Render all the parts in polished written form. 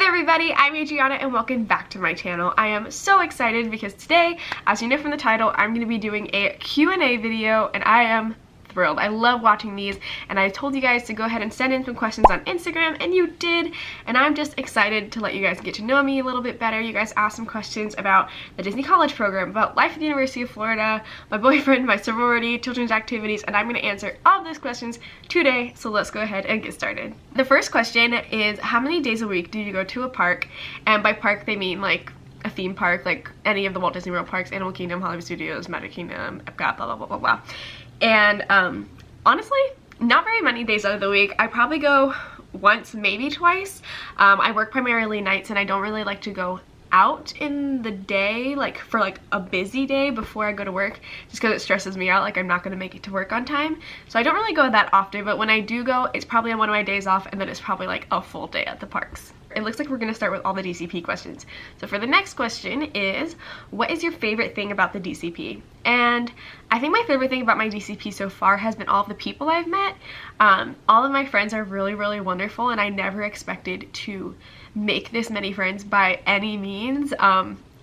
there everybody, I'm Adriana and welcome back to my channel. I am so excited because today, as you know from the title, I'm going to be doing a Q&A video and I am thrilled. I love watching these and I told you guys to go ahead and send in some questions on Instagram and you did, and I'm just excited to let you guys get to know me a little bit better. You guys asked some questions about the Disney College program, about life at the University of Florida, my boyfriend, my sorority, children's activities, and I'm going to answer all of those questions today, so let's go ahead and get started. The first question is, how many days a week do you go to a park? And by park they mean like a theme park, like any of the Walt Disney World parks, Animal Kingdom, Hollywood Studios, Magic Kingdom, Epcot, blah blah blah blah blah. And honestly, not very many days out of the week. I probably go once, maybe twice. I work primarily nights and I don't really like to go out in the day, like for like a busy day before I go to work, just because it stresses me out, like I'm not going to make it to work on time. So I don't really go that often, but when I do go, it's probably on one of my days off and then it's probably like a full day at the parks. It looks like we're going to start with all the DCP questions. So for the next question is, what is your favorite thing about the DCP? And I think my favorite thing about my DCP so far has been all of the people I've met. All of my friends are really wonderful and I never expected to make this many friends by any means,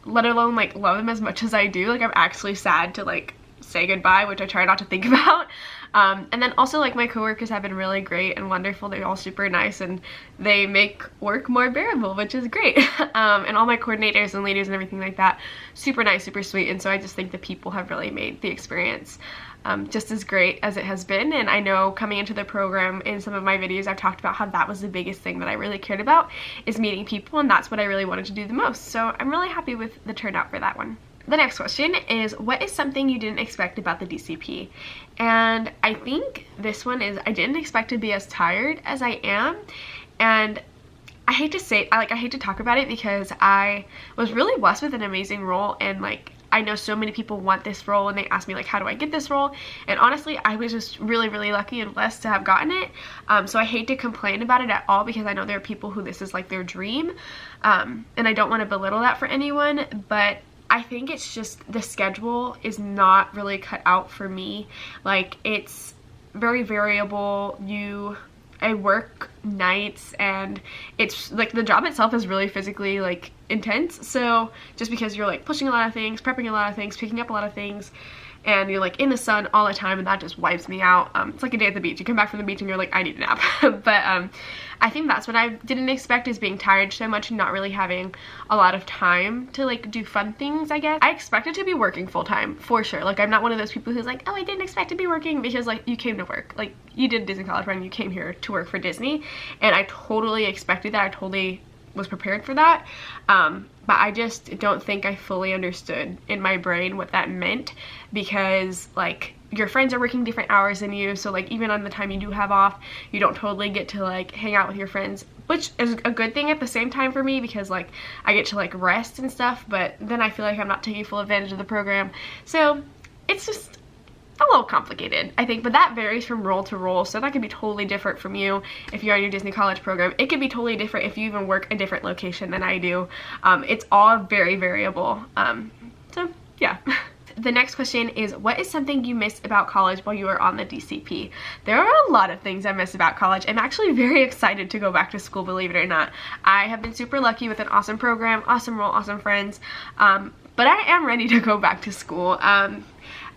let alone like love them as much as I do. Like I'm actually sad to like say goodbye, which I try not to think about. And then also like my coworkers have been really great and wonderful. They're all super nice and they make work more bearable, which is great. And all my coordinators and leaders and everything like that, super nice, super sweet. And so I just think the people have really made the experience just as great as it has been. And I know coming into the program, in some of my videos I've talked about how that was the biggest thing that I really cared about, is meeting people, and that's what I really wanted to do the most. So I'm really happy with the turnout for that one. The next question is, what is something you didn't expect about the DCP? And I think this one is, I didn't expect to be as tired as I am. And I hate to say, I hate to talk about it because I was really blessed with an amazing role, and like I know so many people want this role and they ask me like, how do I get this role? And honestly, I was just really lucky and blessed to have gotten it. So I hate to complain about it at all because I know there are people who this is like their dream. And I don't want to belittle that for anyone, but I think it's just the schedule is not really cut out for me. Like it's very variable. I work nights and it's like the job itself is really physically like intense. So just because you're like pushing a lot of things, prepping a lot of things, picking up a lot of things, and you're like in the sun all the time, and that just wipes me out. It's like a day at the beach. You come back from the beach and you're like, I need a nap. But I think that's what I didn't expect, is being tired so much and not really having a lot of time to like do fun things, I guess. I expected to be working full-time for sure. Like I'm not one of those people who's like, oh, I didn't expect to be working, because like you came to work. Like you did Disney College Run, you came here to work for Disney, and I totally expected that. I totally was prepared for that. But I just don't think I fully understood in my brain what that meant, because like your friends are working different hours than you, so like even on the time you do have off, you don't totally get to like hang out with your friends, which is a good thing at the same time for me, because like I get to like rest and stuff, but then I feel like I'm not taking full advantage of the program. So it's just a little complicated, I think, but that varies from role to role, so that could be totally different from you if you're on your Disney College program. It could be totally different if you even work a different location than I do. It's all very variable. So yeah. The next question is, what is something you miss about college while you are on the DCP? There are a lot of things I miss about college. I'm actually very excited to go back to school, believe it or not. I have been super lucky with an awesome program, awesome role, awesome friends, but I am ready to go back to school.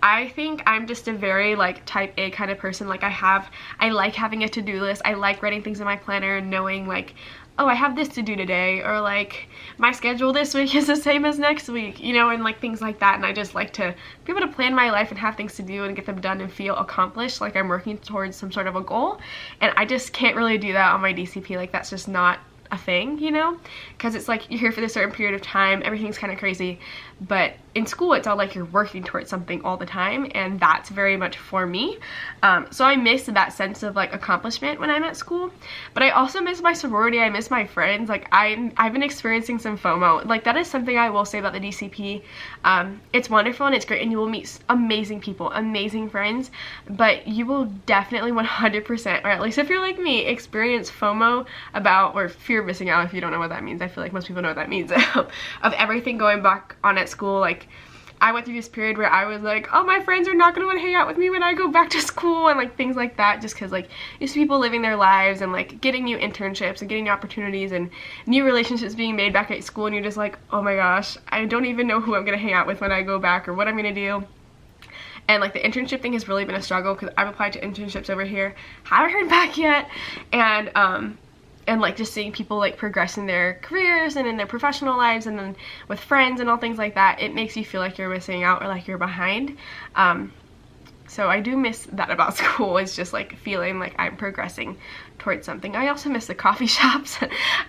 I think I'm just a very like type A kind of person. Like I like having a to-do list. I like writing things in my planner and knowing like, oh, I have this to do today, or like my schedule this week is the same as next week, you know, and like things like that. And I just like to be able to plan my life and have things to do and get them done and feel accomplished, like I'm working towards some sort of a goal. And I just can't really do that on my DCP. Like that's just not a thing, you know, because it's like you're here for this certain period of time, everything's kind of crazy, but in school it's all like you're working towards something all the time, and that's very much for me. So I miss that sense of like accomplishment when I'm at school, but I also miss my sorority. I miss my friends. Like I've been experiencing some FOMO. Like that is something I will say about the DCP. It's wonderful and it's great, and you will meet amazing people, amazing friends, but you will definitely 100%, or at least if you're like me, experience FOMO about, or fear of missing out if you don't know what that means. I feel like most people know what that means. Of everything going back on at school. Like I went through this period where I was like, oh, my friends are not gonna want to hang out with me when I go back to school, and like things like that, just because like these people living their lives and like getting new internships and getting new opportunities and new relationships being made back at school, and you're just like, oh my gosh, I don't even know who I'm gonna hang out with when I go back or what I'm gonna do. And like the internship thing has really been a struggle because I've applied to internships over here, haven't heard back yet, and like just seeing people like progress in their careers and in their professional lives and then with friends and all things like that, it makes you feel like you're missing out or like you're behind. So I do miss that about school, is just like feeling like I'm progressing towards something. I also miss the coffee shops.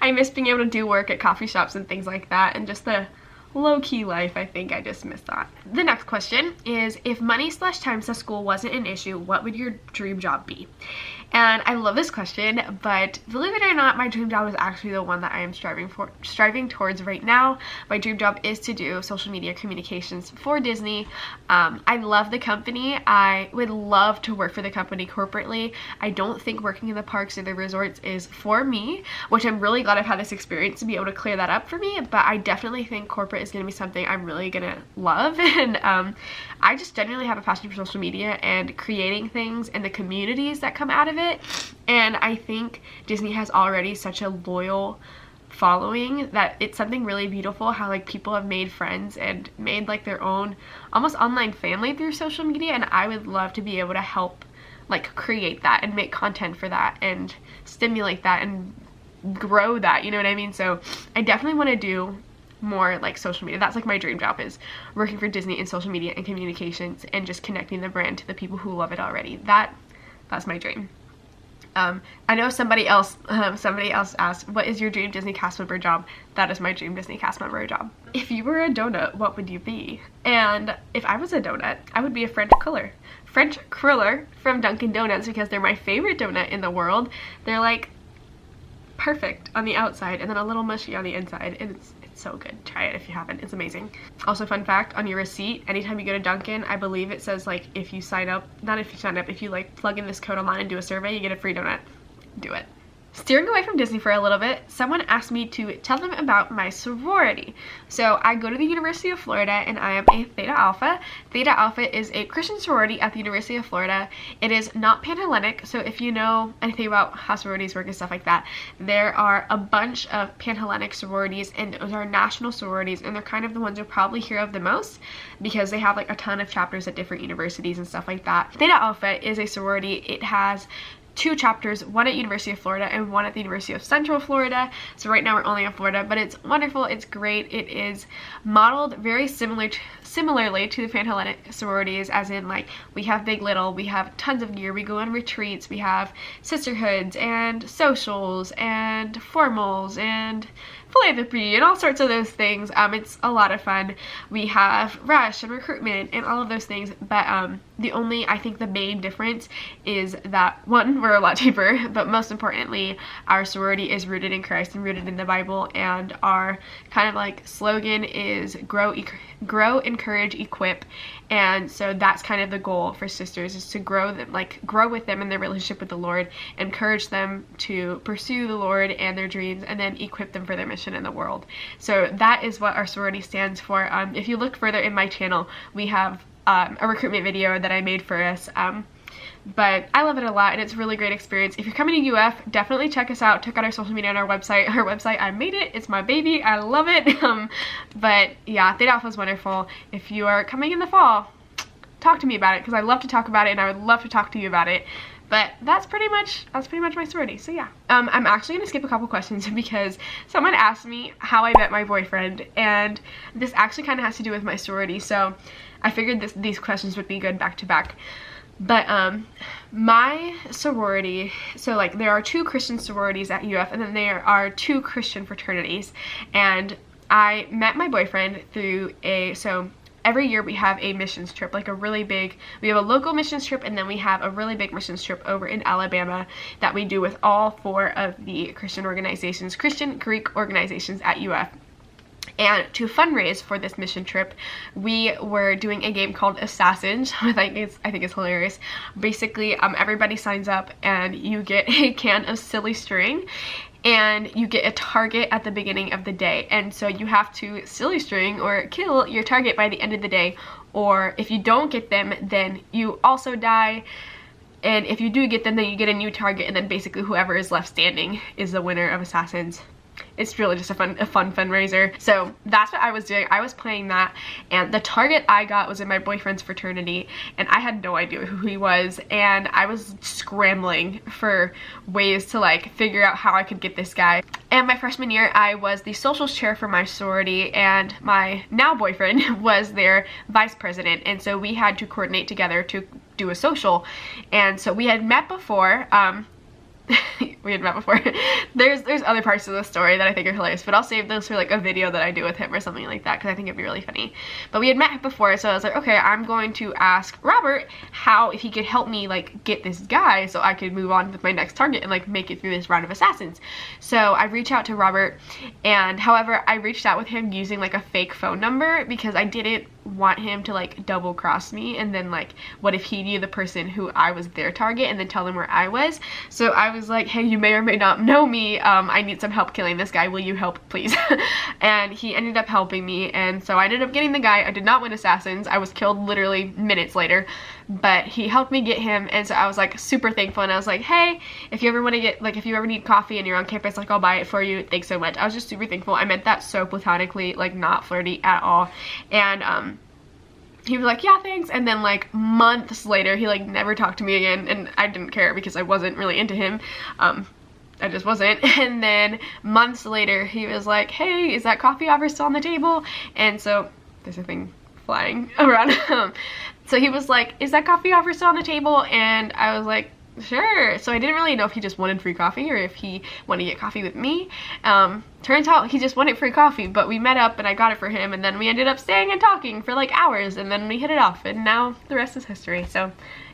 I miss being able to do work at coffee shops and things like that, and just the low-key life. I think I just missed that. The next question is, if money/time to school wasn't an issue, what would your dream job be? And I love this question, but believe it or not, my dream job is actually the one that I am striving towards right now. My dream job is to do social media communications for Disney. I love the company. I would love to work for the company corporately. I don't think working in the parks or the resorts is for me, which I'm really glad I've had this experience to be able to clear that up for me, but I definitely think corporate is going to be something I'm really going to love. And I just genuinely have a passion for social media and creating things and the communities that come out of it. And I think Disney has already such a loyal following that it's something really beautiful how like people have made friends and made like their own almost online family through social media, and I would love to be able to help like create that and make content for that and stimulate that and grow that, you know what I mean? So I definitely want to do more like social media. That's like my dream job, is working for Disney in social media and communications and just connecting the brand to the people who love it already. That's my dream. I know somebody else asked, what is your dream Disney cast member job? That is my dream Disney cast member job. If you were a donut, what would you be? And if I was a donut, I would be a French cruller from Dunkin' Donuts, because they're my favorite donut in the world. They're like perfect on the outside and then a little mushy on the inside, and it's so good. Try it if you haven't. It's amazing. Also, fun fact, on your receipt, anytime you go to Dunkin', I believe it says like if you like plug in this code online and do a survey, you get a free donut. Do it. Steering away from Disney for a little bit, someone asked me to tell them about my sorority. So I go to the University of Florida and I am a Theta Alpha. Theta Alpha is a Christian sorority at the University of Florida. It is not Panhellenic, so if you know anything about how sororities work and stuff like that, there are a bunch of Panhellenic sororities, and those are national sororities, and they're kind of the ones you'll probably hear of the most because they have like a ton of chapters at different universities and stuff like that. Theta Alpha is a sorority. It has 2 chapters, one at University of Florida and one at the University of Central Florida. So right now we're only in Florida, but it's wonderful. It's great. It is modeled very similarly to the Panhellenic sororities, as in like we have Big Little, we have tons of gear, we go on retreats, we have sisterhoods and socials and formals and philanthropy and all sorts of those things. It's a lot of fun. We have rush and recruitment and all of those things, but I think the main difference is that, one, we're a lot cheaper, but most importantly, our sorority is rooted in Christ and rooted in the Bible, and our kind of like slogan is grow, encourage, equip. And so that's kind of the goal for sisters, is to grow with them in their relationship with the Lord, encourage them to pursue the Lord and their dreams, and then equip them for their mission in the world. So that is what our sorority stands for. If you look further in my channel, we have a recruitment video that I made for us. But I love it a lot, and it's a really great experience. If you're coming to UF, definitely check us out. Check out our social media on our website. Our website, I made it. It's my baby. I love it. But yeah, Theta Alpha is wonderful. If you are coming in the fall, talk to me about it, because I love to talk about it, and I would love to talk to you about it. But that's pretty much my sorority. So yeah, I'm actually gonna skip a couple questions because someone asked me how I met my boyfriend, and this actually kind of has to do with my sorority. So I figured these questions would be good back to back. But my sorority, so like there are 2 Christian sororities at UF, and then there are 2 Christian fraternities, and I met my boyfriend through every year we have a missions trip, like we have a local missions trip, and then we have a really big missions trip over in Alabama that we do with all 4 of the Christian Greek organizations at UF. And to fundraise for this mission trip, we were doing a game called Assassins. I think it's hilarious. Basically, everybody signs up and you get a can of silly string, and you get a target at the beginning of the day, and so you have to silly string or kill your target by the end of the day, or if you don't get them, then you also die. And if you do get them, then you get a new target, and then basically whoever is left standing is the winner of Assassins. It's really just a fun fundraiser. So that's what I was doing. I was playing that, and the target I got was in my boyfriend's fraternity, and I had no idea who he was, and I was scrambling for ways to like figure out how I could get this guy. And my freshman year, I was the socials chair for my sorority, and my now boyfriend was their vice president, and so we had to coordinate together to do a social. And so we had met before. We had met before. There's other parts of the story that I think are hilarious, but I'll save those for like a video that I do with him or something like that, because I think it'd be really funny. But we had met before, so I was like, okay, I'm going to ask Robert if he could help me like get this guy so I could move on with my next target and like make it through this round of Assassins. So I reached out to Robert, and however, I reached out with him using like a fake phone number because I didn't want him to like double cross me, and then like what if he knew the person who I was their target and then tell them where I was. So I was like, hey, you may or may not know me, I need some help killing this guy, will you help please? And he ended up helping me, and so I ended up getting the guy. I did not win Assassins, I was killed literally minutes later, but he helped me get him, and so I was like super thankful, and I was like, hey, if you ever want to get like, if you ever need coffee and you're on campus, like I'll buy it for you, thanks so much. I was just super thankful. I meant that so platonically, like not flirty at all. And he was like, yeah, thanks. And then like months later, he like never talked to me again, and I didn't care because I wasn't really into him. I just wasn't. And then months later, he was like, hey, is that coffee offer still on the table? And so there's a thing flying around. So he was like, is that coffee offer still on the table? And I was like, sure. So I didn't really know if he just wanted free coffee or if he wanted to get coffee with me. Turns out he just wanted free coffee, but we met up and I got it for him, and then we ended up staying and talking for like hours, and then we hit it off, and now the rest is history. So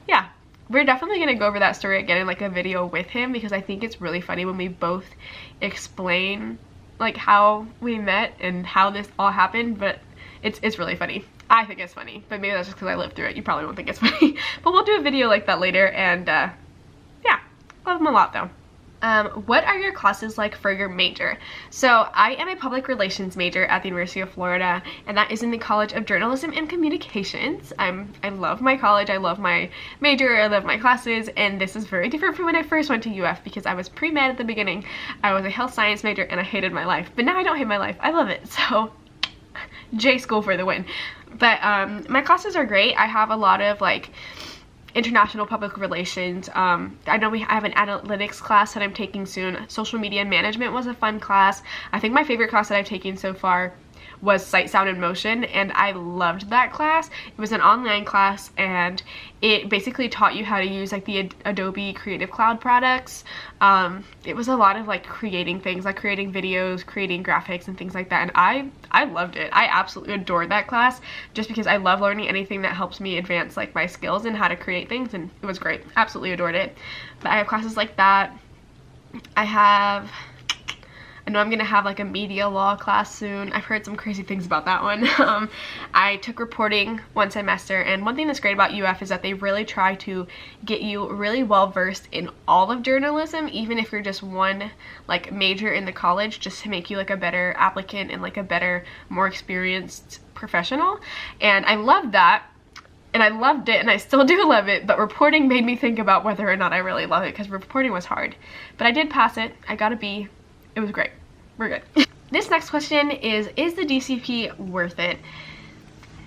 yeah, we're definitely gonna go over that story again in like a video with him, because I think it's really funny when we both explain like how we met and how this all happened. But it's really funny. I think it's funny, but maybe that's just because I lived through it. You probably won't think it's funny. But we'll do a video like that later, and yeah, love them a lot though. What are your classes like for your major? So I am a public relations major at the University of Florida, and that is in the College of Journalism and Communications. I love my college, I love my major, I love my classes, and this is very different from when I first went to UF, because I was pre-med at the beginning. I was a health science major and I hated my life, but now I don't hate my life, I love it. So J school for the win. But my classes are great. I have a lot of like international public relations. I know I have an analytics class that I'm taking soon. Social media management was a fun class. I think my favorite class that I've taken so far was Sight, Sound, and Motion, and I loved that class. It was an online class, and it basically taught you how to use like the Adobe Creative Cloud products. It was a lot of like creating things, like creating videos, creating graphics, and things like that, and I loved it. I absolutely adored that class, just because I love learning anything that helps me advance like my skills and how to create things, and it was great. Absolutely adored it. But I have classes like that. I know I'm gonna have like a media law class soon. I've heard some crazy things about that one. I took reporting one semester, and one thing that's great about UF is that they really try to get you really well versed in all of journalism, even if you're just one like major in the college, just to make you like a better applicant and like a better, more experienced professional. And I loved that. And I loved it, and I still do love it, but reporting made me think about whether or not I really love it, because reporting was hard. But I did pass it. I got a B. It was great. We're good. This next question is the DCP worth it?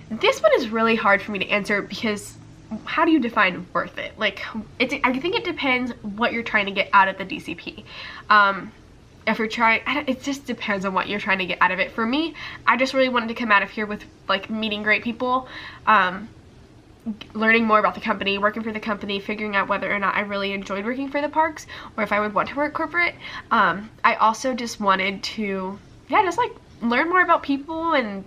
This one is really hard for me to answer, because how do you define worth it? Like, I think it depends what you're trying to get out of the DCP. If you're trying, it just depends on what you're trying to get out of it. For me, I just really wanted to come out of here with like meeting great people, learning more about the company, working for the company, figuring out whether or not I really enjoyed working for the parks, or if I would want to work corporate. I also just wanted to, yeah, just like learn more about people and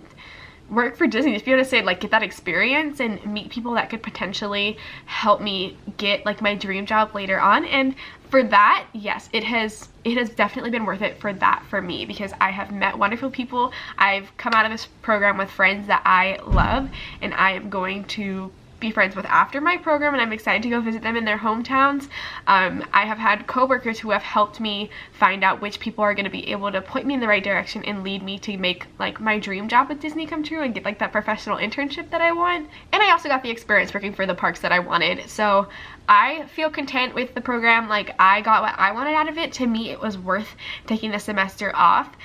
work for Disney, just be able to say, like, get that experience and meet people that could potentially help me get like my dream job later on. And for that, yes, it has definitely been worth it for me, because I have met wonderful people. I've come out of this program with friends that I love, and I am going to be friends with after my program, and I'm excited to go visit them in their hometowns. I have had coworkers who have helped me find out which people are going to be able to point me in the right direction and lead me to make like my dream job with Disney come true and get like that professional internship that I want. And I also got the experience working for the parks that I wanted. So I feel content with the program. Like, I got what I wanted out of it. To me, it was worth taking the semester off.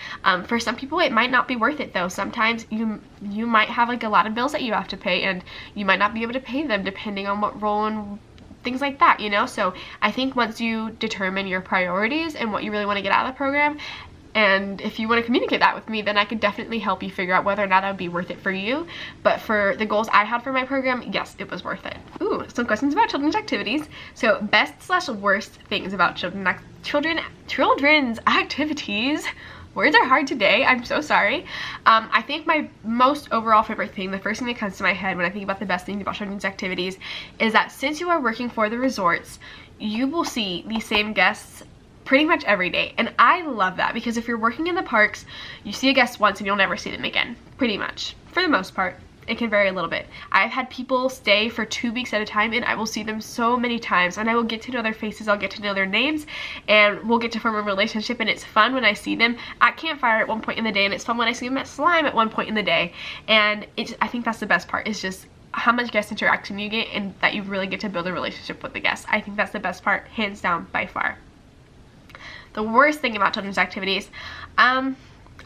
For some people, it might not be worth it though. Sometimes you might have like a lot of bills that you have to pay, and you might not be able to pay them depending on what role and things like that, you know? So I think once you determine your priorities and what you really want to get out of the program, and if you want to communicate that with me, then I could definitely help you figure out whether or not that would be worth it for you. But for the goals I had for my program, yes, it was worth it. Ooh, some questions about children's activities. So best/worst things about children's activities. Words are hard today, I'm so sorry. I think my most overall favorite thing, the first thing that comes to my head when I think about the best things about children's activities, is that since you are working for the resorts, you will see these same guests pretty much every day. And I love that, because if you're working in the parks, you see a guest once and you'll never see them again, pretty much, for the most part. It can vary a little bit. I've had people stay for 2 weeks at a time, and I will see them so many times, and I will get to know their faces, I'll get to know their names, and we'll get to form a relationship. And it's fun when I see them at Campfire at one point in the day, and it's fun when I see them at Slime at one point in the day. And I think that's the best part, is just how much guest interaction you get, and that you really get to build a relationship with the guests. I think that's the best part, hands down, by far. The worst thing about children's activities,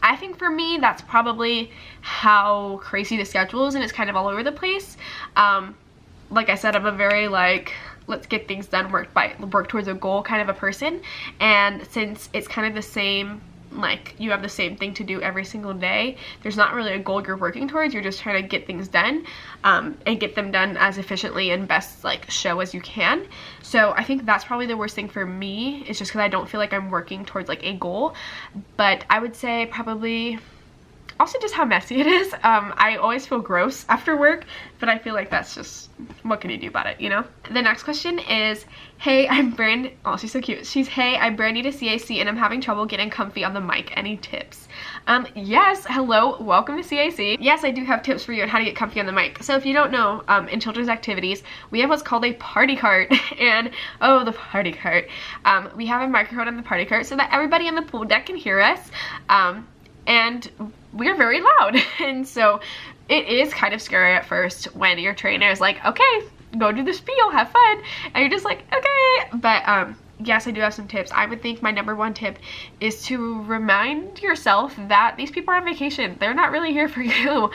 I think for me, that's probably how crazy the schedule is, and it's kind of all over the place. Like I said, I'm a very like, let's get things done, work towards a goal kind of a person. And since it's kind of the same, like you have the same thing to do every single day, there's not really a goal you're working towards. You're just trying to get things done, and get them done as efficiently and best like show as you can. So I think that's probably the worst thing for me. It's just because I don't feel like I'm working towards like a goal. But I would say probably also just how messy it is. I always feel gross after work, but I feel like that's just, what can you do about it, you know? The next question is, hey, I'm brand, oh, she's so cute. Hey, I'm brand new to CAC and I'm having trouble getting comfy on the mic. Any tips? Yes, hello, welcome to CAC. Yes, I do have tips for you on how to get comfy on the mic. So if you don't know, in children's activities, we have what's called a party cart. And, oh, the party cart. We have a microphone on the party cart so that everybody on the pool deck can hear us. And we're very loud. And so it is kind of scary at first when your trainer is like, okay, go do the spiel, have fun. And you're just like, okay. But yes, I do have some tips. I would think my #1 tip is to remind yourself that these people are on vacation. They're not really here for you.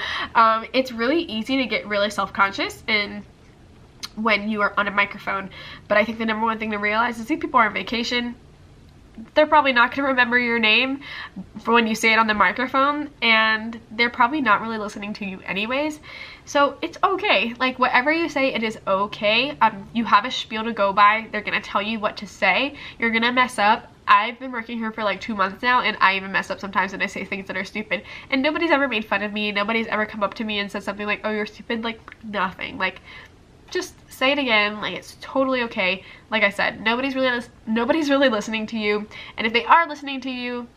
It's really easy to get really self-conscious and when you are on a microphone. But I think the #1 thing to realize is these people are on vacation. They're probably not going to remember your name for when you say it on the microphone, and they're probably not really listening to you anyways. So it's okay. Like, whatever you say, it is okay. You have a spiel to go by. They're going to tell you what to say. You're going to mess up. I've been working here for like 2 months now, and I even mess up sometimes and I say things that are stupid. And nobody's ever made fun of me. Nobody's ever come up to me and said something like, oh, you're stupid. Like, nothing. Like, just say it again. Like, it's totally okay. Like I said, nobody's really listening to you, and if they are listening to you,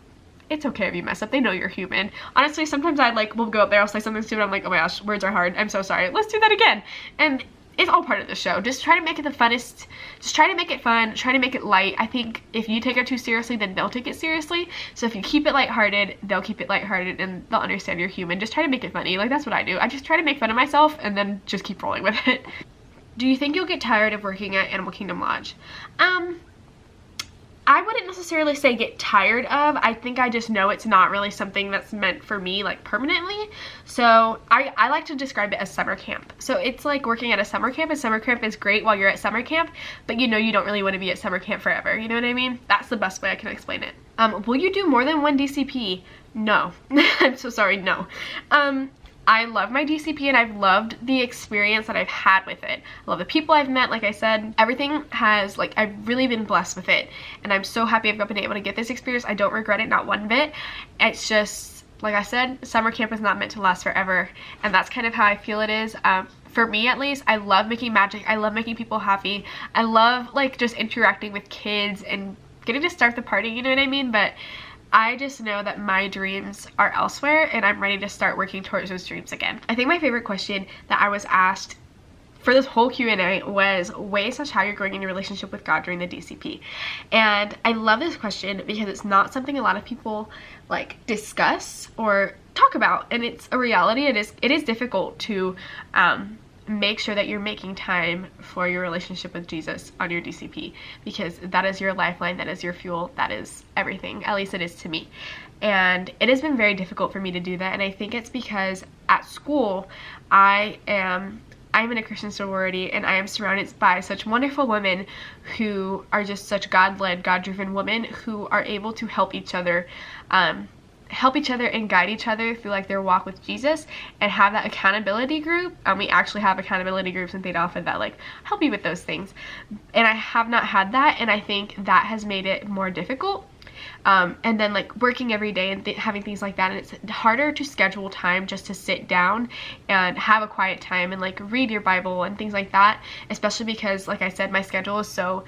it's okay if you mess up. They know you're human. Honestly, sometimes will go up there, I'll say something stupid, I'm like, oh my gosh, words are hard, I'm so sorry, let's do that again. And it's all part of the show. Just try to make it the funnest. Just try to make it fun. Try to make it light. I think if you take it too seriously, then they'll take it seriously. So if you keep it lighthearted, they'll keep it lighthearted, and they'll understand you're human. Just try to make it funny. Like, that's what I do. I just try to make fun of myself and then just keep rolling with it. Do you think you'll get tired of working at Animal Kingdom Lodge? I wouldn't necessarily say get tired of. I think I just know it's not really something that's meant for me, like, permanently. So I like to describe it as summer camp. So it's like working at a summer camp, and summer camp is great while you're at summer camp, but you know you don't really want to be at summer camp forever. You know what I mean? That's the best way I can explain it. Will you do more than one DCP? No. I'm so sorry, no. I love my DCP, and I've loved the experience that I've had with it. I love the people I've met. Like I said, everything has, like, I've really been blessed with it, and I'm so happy I've been able to get this experience. I don't regret it, not one bit. It's just, like I said, summer camp is not meant to last forever, and that's kind of how I feel it is. For me, at least, I love making magic. I love making people happy. I love, like, just interacting with kids and getting to start the party, you know what I mean? But I just know that my dreams are elsewhere, and I'm ready to start working towards those dreams again. I think my favorite question that I was asked for this whole Q&A was ways such how you're growing in your relationship with God during the DCP. And I love this question because it's not something a lot of people like discuss or talk about, and it's a reality. It is difficult to make sure that you're making time for your relationship with Jesus on your DCP, because that is your lifeline, that is your fuel, that is everything. At least it is to me. And it has been very difficult for me to do that, and I think it's because at school I'm in a Christian sorority, and I am surrounded by such wonderful women who are just such God-led, God-driven women who are able to help each other and guide each other through like their walk with Jesus, and have that accountability group. We actually have accountability groups in Theta Alpha that like help you with those things, and I have not had that, and I think that has made it more difficult. And then like working every day and having things like that, and it's harder to schedule time just to sit down and have a quiet time and like read your Bible and things like that, especially because, like I said, my schedule is so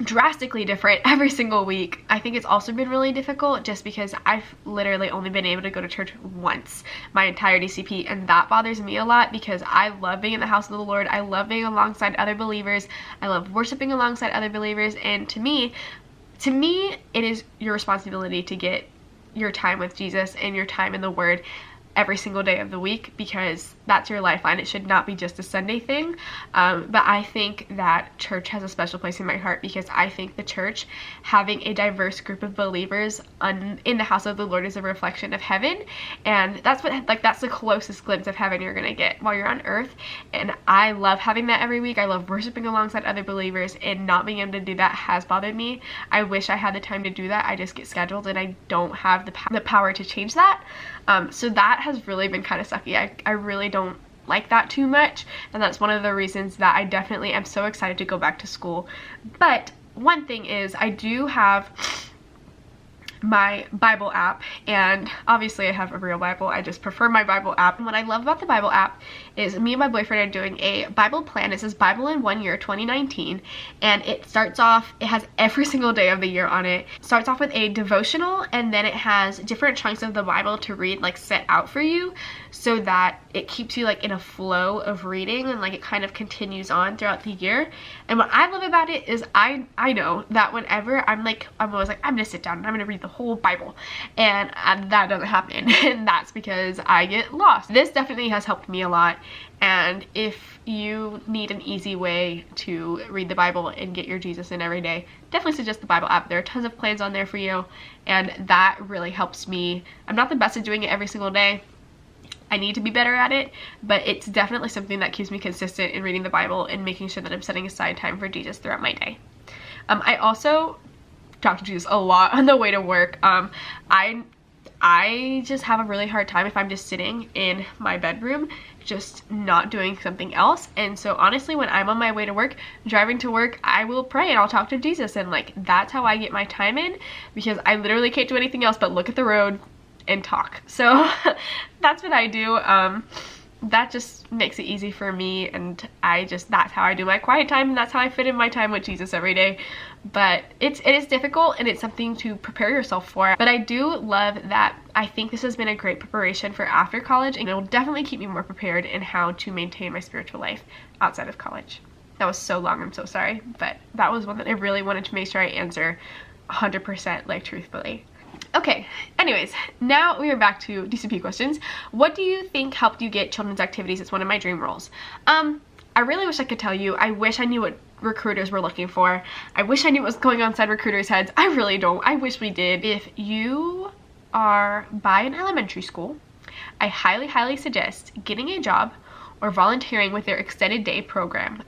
drastically different every single week. I think it's also been really difficult just because I've literally only been able to go to church once my entire DCP, and that bothers me a lot because I love being in the house of the Lord. I love being alongside other believers. I love worshiping alongside other believers, and to me, it is your responsibility to get your time with Jesus and your time in the Word every single day of the week, because that's your lifeline. It should not be just a Sunday thing. But I think that church has a special place in my heart, because I think the church, having a diverse group of believers in the house of the Lord, is a reflection of heaven, and that's the closest glimpse of heaven you're gonna get while you're on earth. And I love having that every week. I love worshiping alongside other believers, and not being able to do that has bothered me. I wish I had the time to do that. I just get scheduled, and I don't have the power to change that. So that has really been kind of sucky. I really don't like that too much, and that's one of the reasons that I definitely am so excited to go back to school. But one thing is, I do have my Bible app, and obviously I have a real Bible. I just prefer my Bible app. And what I love about the Bible app is me and my boyfriend are doing a Bible plan. It says Bible in 1 year 2019, and it starts off, it has every single day of the year on it. It starts off with a devotional, and then it has different chunks of the Bible to read, like set out for you, so that it keeps you like in a flow of reading, and like it kind of continues on throughout the year. And what I love about it is I know that whenever I'm always like, I'm gonna sit down and I'm gonna read the whole Bible, and that doesn't happen. And that's because I get lost. This definitely has helped me a lot, and if you need an easy way to read the Bible and get your Jesus in every day, definitely suggest the Bible app. There are tons of plans on there for you, and that really helps me. I'm not the best at doing it every single day. I need to be better at it, but it's definitely something that keeps me consistent in reading the Bible and making sure that I'm setting aside time for Jesus throughout my day. I also talk to Jesus a lot on the way to work. I just have a really hard time if I'm just sitting in my bedroom just not doing something else. And so honestly, when I'm on my way to work, driving to work, I will pray and I'll talk to Jesus, and like that's how I get my time in, because I literally can't do anything else but look at the road and talk. So that's what I do. That just makes it easy for me, and that's how I do my quiet time, and that's how I fit in my time with Jesus every day. But it is difficult, and it's something to prepare yourself for. But I do love that I think this has been a great preparation for after college, and it will definitely keep me more prepared in how to maintain my spiritual life outside of college. That was so long, I'm so sorry, but that was one that I really wanted to make sure I answer 100% like truthfully. Okay, anyways, now we are back to DCP questions. What do you think helped you get children's activities? It's one of my dream roles. I really wish I could tell you. I wish I knew what recruiters were looking for. I wish I knew what was going on inside recruiters' heads. I really don't. I wish we did. If you are by an elementary school, I highly, highly suggest getting a job or volunteering with their extended day program,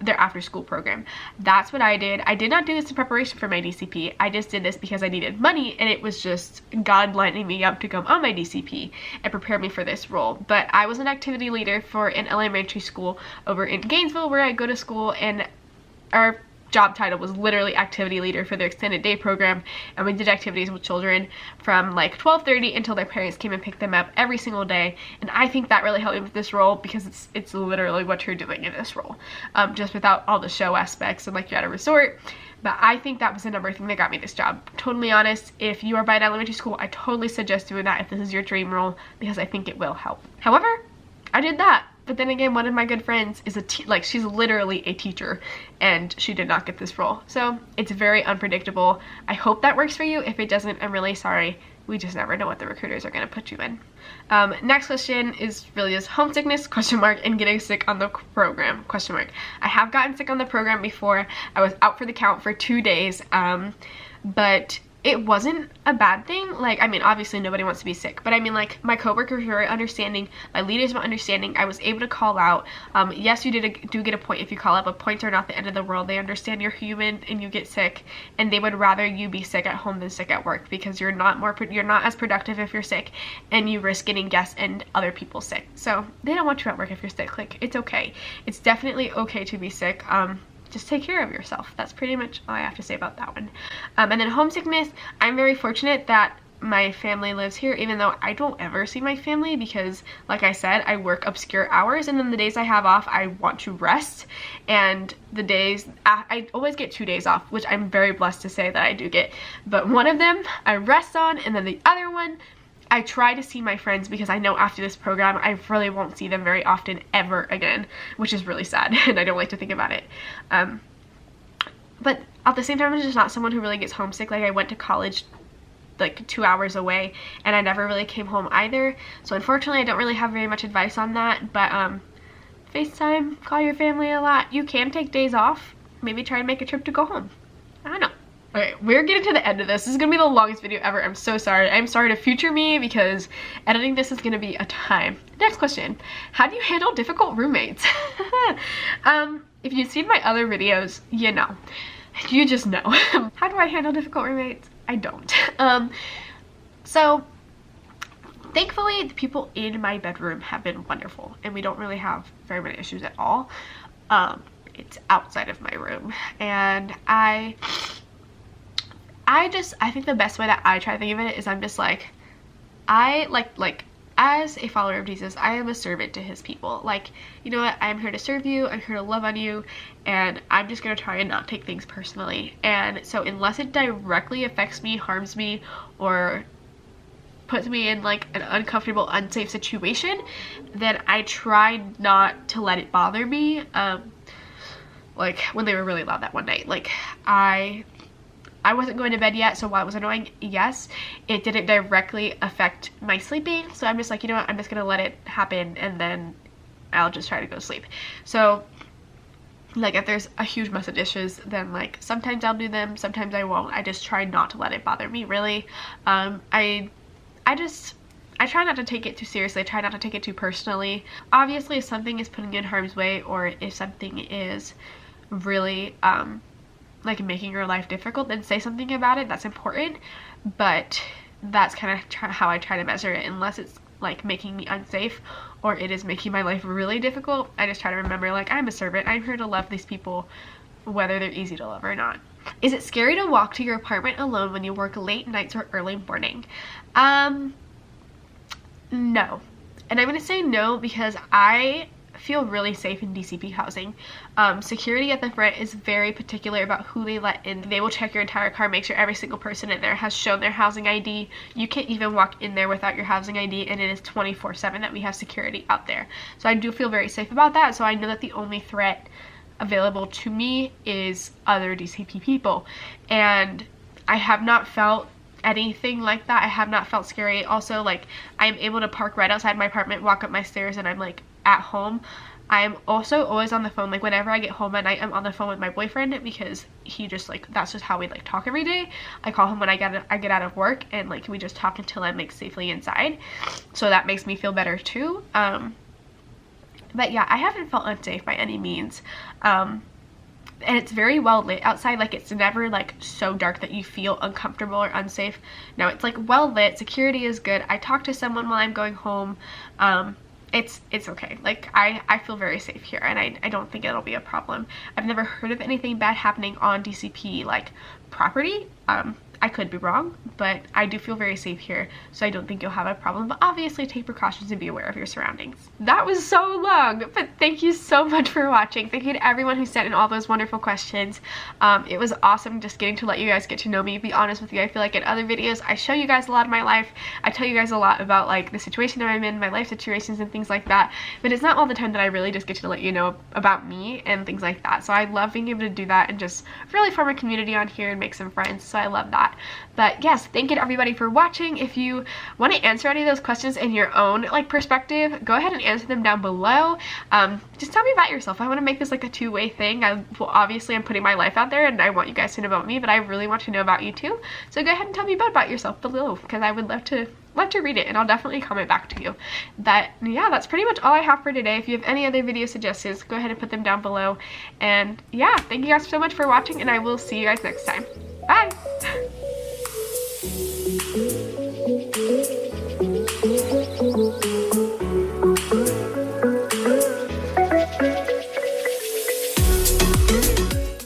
their after school program. That's what I did. I did not do this in preparation for my DCP. I just did this because I needed money, and it was just God lining me up to come on my DCP and prepare me for this role. But I was an activity leader for an elementary school over in Gainesville, where I go to school, and our job title was literally activity leader for their extended day program, and we did activities with children from like 12:30 until their parents came and picked them up every single day. And I think that really helped me with this role, because it's literally what you're doing in this role, just without all the show aspects and like you're at a resort. But I think that was the number thing that got me this job. Totally honest, if you are by an elementary school, I totally suggest doing that if this is your dream role, because I think it will help. However, I did that. But then again, one of my good friends is like she's literally a teacher and she did not get this role. So it's very unpredictable. I hope that works for you. If it doesn't, I'm really sorry. We just never know what the recruiters are going to put you in. Next question is really just homesickness, question mark, and getting sick on the program, question mark. I have gotten sick on the program before. I was out for the count for 2 days, but it wasn't a bad thing. Like, I mean, obviously nobody wants to be sick, but I mean, like, my coworkers were very understanding, my leaders were understanding. I was able to call out. Yes, you do get a point if you call out, but points are not the end of the world. They understand you're human and you get sick, and they would rather you be sick at home than sick at work, because you're not as productive if you're sick, and you risk getting guests and other people sick. So they don't want you at work if you're sick. Like, it's okay. It's definitely okay to be sick. Just take care of yourself. That's pretty much all I have to say about that one. And then homesickness, I'm very fortunate that my family lives here, even though I don't ever see my family because, like I said, I work obscure hours, and then the days I have off, I want to rest. And the days, I always get 2 days off, which I'm very blessed to say that I do get. But one of them I rest on, and then the other one, I try to see my friends, because I know after this program I really won't see them very often ever again, which is really sad, and I don't like to think about it. But at the same time, I'm just not someone who really gets homesick. Like, I went to college like 2 hours away, and I never really came home either. So unfortunately, I don't really have very much advice on that. But FaceTime, call your family a lot. You can take days off. Maybe try and make a trip to go home. I don't know. Okay, we're getting to the end of this. This is gonna be the longest video ever. I'm so sorry. I'm sorry to future me, because editing this is gonna be a time. Next question. How do you handle difficult roommates? If you've seen my other videos, you know. You just know. How do I handle difficult roommates? I don't. So thankfully, the people in my bedroom have been wonderful, and we don't really have very many issues at all. It's outside of my room, and I think the best way that I try to think of it is, I'm just like, as a follower of Jesus, I am a servant to his people. Like, you know what, I'm here to serve you, I'm here to love on you, and I'm just gonna try and not take things personally. And so unless it directly affects me, harms me, or puts me in like an uncomfortable, unsafe situation, then I try not to let it bother me. Like when they were really loud that one night, like I wasn't going to bed yet, so while it was annoying, yes, it didn't directly affect my sleeping. So I'm just like, you know what, I'm just gonna let it happen, and then I'll just try to go to sleep. So like, if there's a huge mess of dishes, then like sometimes I'll do them, sometimes I won't. I just try not to let it bother me, really. I try not to take it too seriously. I try not to take it too personally. Obviously, if something is putting you in harm's way, or if something is really like making your life difficult, then say something about it. That's important, but that's kind of how I try to measure it. Unless it's like making me unsafe, or it is making my life really difficult, I just try to remember, like, I'm a servant. I'm here to love these people, whether they're easy to love or not. Is it scary to walk to your apartment alone when you work late nights or early morning? No. And I'm gonna say no because I feel really safe in DCP housing. Security at the front is very particular about who they let in. They will check your entire car, make sure every single person in there has shown their housing ID. You can't even walk in there without your housing ID, and it is 24/7 that we have security out there. So I do feel very safe about that. So I know that the only threat available to me is other DCP people, and I have not felt anything like that. I have not felt scary. Also, like, I'm able to park right outside my apartment, walk up my stairs, and I'm like at home. I'm also always on the phone. Like, whenever I get home at night, I'm on the phone with my boyfriend, because he just, like, that's just how we like talk every day. I call him when I get out of work, and like we just talk until I'm like safely inside. So that makes me feel better too. But yeah, I haven't felt unsafe by any means. And it's very well lit outside. Like, it's never like so dark that you feel uncomfortable or unsafe. No, it's like well lit. Security is good. I talk to someone while I'm going home. It's okay. Like, I feel very safe here, and I don't think it'll be a problem. I've never heard of anything bad happening on DCP like property. I could be wrong, but I do feel very safe here, so I don't think you'll have a problem. But obviously take precautions and be aware of your surroundings. That was so long, but thank you so much for watching. Thank you to everyone who sent in all those wonderful questions. It was awesome just getting to let you guys get to know me. Be honest with you, I feel like in other videos I show you guys a lot of my life. I tell you guys a lot about like the situation that I'm in, my life situations and things like that, but it's not all the time that I really just get to let you know about me and things like that. So I love being able to do that and just really form a community on here and make some friends, so I love that. But yes, thank you to everybody for watching. If you want to answer any of those questions in your own like perspective, go ahead and answer them down below. Just tell me about yourself. I want to make this like a two-way thing. Obviously I'm putting my life out there and I want you guys to know about me, but I really want to know about you too. So go ahead and tell me about yourself below, because I would love to read it, and I'll definitely comment back to you. But yeah, that's pretty much all I have for today. If you have any other video suggestions, go ahead and put them down below. And yeah, thank you guys so much for watching, and I will see you guys next time. Bye!